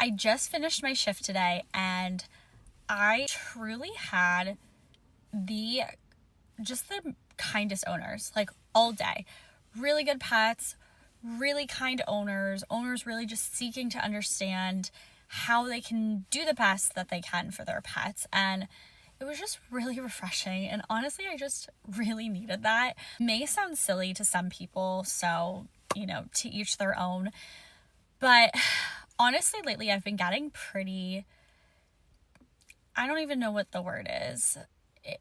I just finished my shift today, and I truly had the kindest owners, like all day. Really good pets, really kind owners really just seeking to understand how they can do the best that they can for their pets. And it was just really refreshing. And honestly, I just really needed that. It may sound silly to some people, so, to each their own. But honestly, lately I've been getting I don't even know what the word is.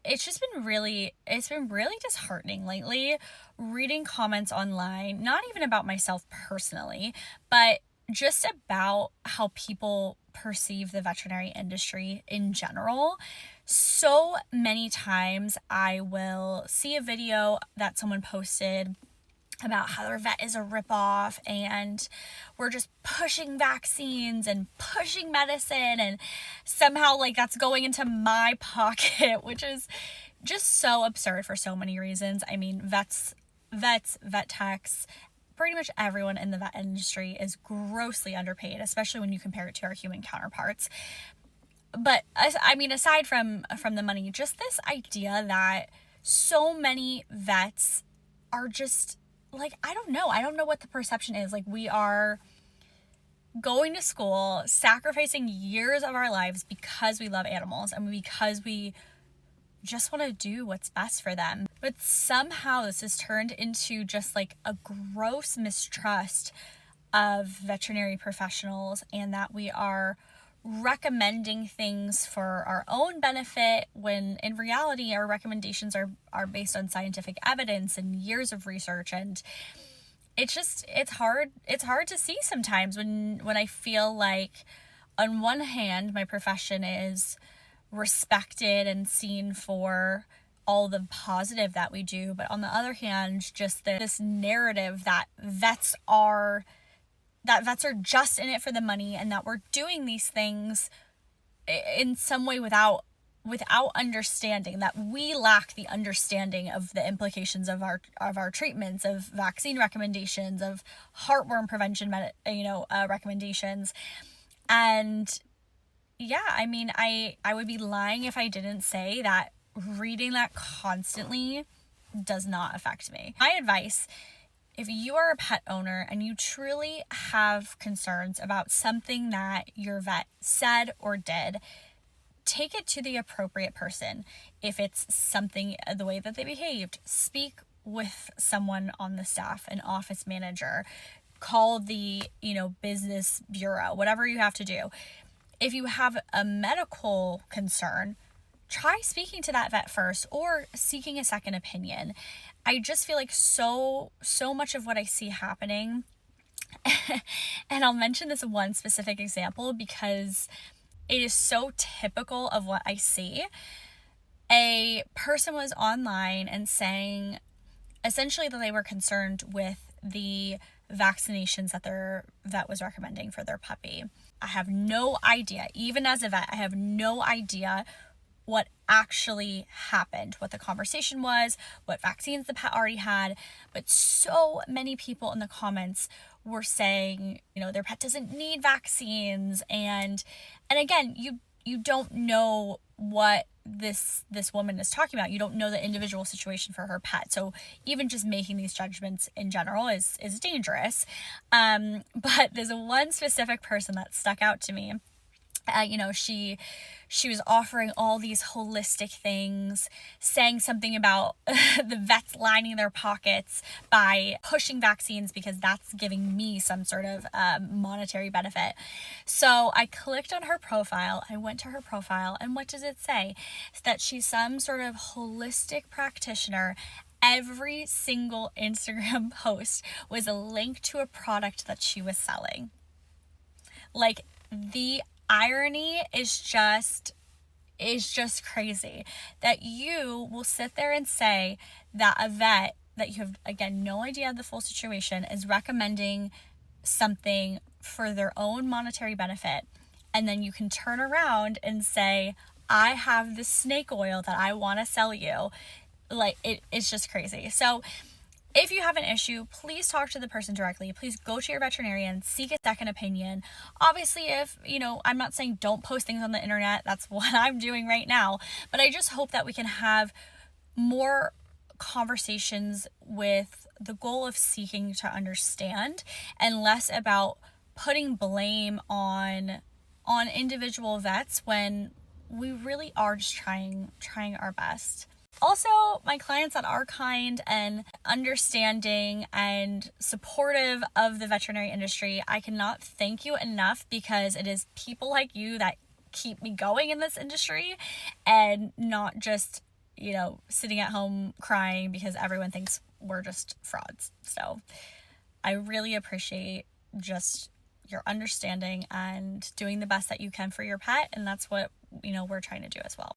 It's been really disheartening lately, reading comments online, not even about myself personally, but just about how people perceive the veterinary industry in general. So many times I will see a video that someone posted about how their vet is a ripoff and we're just pushing vaccines and pushing medicine, and somehow that's going into my pocket, which is just so absurd for so many reasons. I mean, vets, vet techs, pretty much everyone in the vet industry is grossly underpaid, especially when you compare it to our human counterparts. But I mean, aside from the money, just this idea that so many vets are just I don't know what the perception is. We are going to school, sacrificing years of our lives because we love animals and because we just want to do what's best for them. But somehow this has turned into just a gross mistrust of veterinary professionals, and that we are recommending things for our own benefit when in reality our recommendations are based on scientific evidence and years of research. And it's hard to see sometimes when I feel like on one hand my profession is respected and seen for all the positive that we do, but on the other hand just this narrative that vets are just in it for the money, and that we're doing these things in some way without understanding, that we lack the understanding of the implications of our treatments, of vaccine recommendations, of heartworm prevention recommendations. And yeah, I mean, I would be lying if I didn't say that reading that constantly does not affect me. My advice: if you are a pet owner and you truly have concerns about something that your vet said or did, take it to the appropriate person. If it's something, the way that they behaved, speak with someone on the staff, an office manager, call the, business bureau, whatever you have to do. If you have a medical concern, try speaking to that vet first or seeking a second opinion. I just feel like so much of what I see happening, and I'll mention this one specific example because it is so typical of what I see. A person was online and saying essentially that they were concerned with the vaccinations that their vet was recommending for their puppy. I have no idea, even as a vet, I have no idea what actually happened, what the conversation was, what vaccines the pet already had. But so many people in the comments were saying, their pet doesn't need vaccines. And again, you don't know what this woman is talking about. You don't know the individual situation for her pet. So even just making these judgments in general is dangerous. But there's one specific person that stuck out to me. She was offering all these holistic things, saying something about the vets lining their pockets by pushing vaccines because that's giving me some sort of monetary benefit. So I clicked on her profile. I went to her profile, and what does it say? It's that she's some sort of holistic practitioner. Every single Instagram post was a link to a product that she was selling. The irony is just crazy that you will sit there and say that a vet that you have, again, no idea of the full situation is recommending something for their own monetary benefit, and then you can turn around and say, I have this snake oil that I want to sell you. It's just crazy. So If you have an issue, please talk to the person directly. Please go to your veterinarian, seek a second opinion. Obviously, if, I'm not saying don't post things on the internet. That's what I'm doing right now. But I just hope that we can have more conversations with the goal of seeking to understand and less about putting blame on individual vets when we really are just trying our best. Also, my clients that are kind and understanding and supportive of the veterinary industry, I cannot thank you enough, because it is people like you that keep me going in this industry, and not just, sitting at home crying because everyone thinks we're just frauds. So I really appreciate just your understanding and doing the best that you can for your pet. And that's what, we're trying to do as well.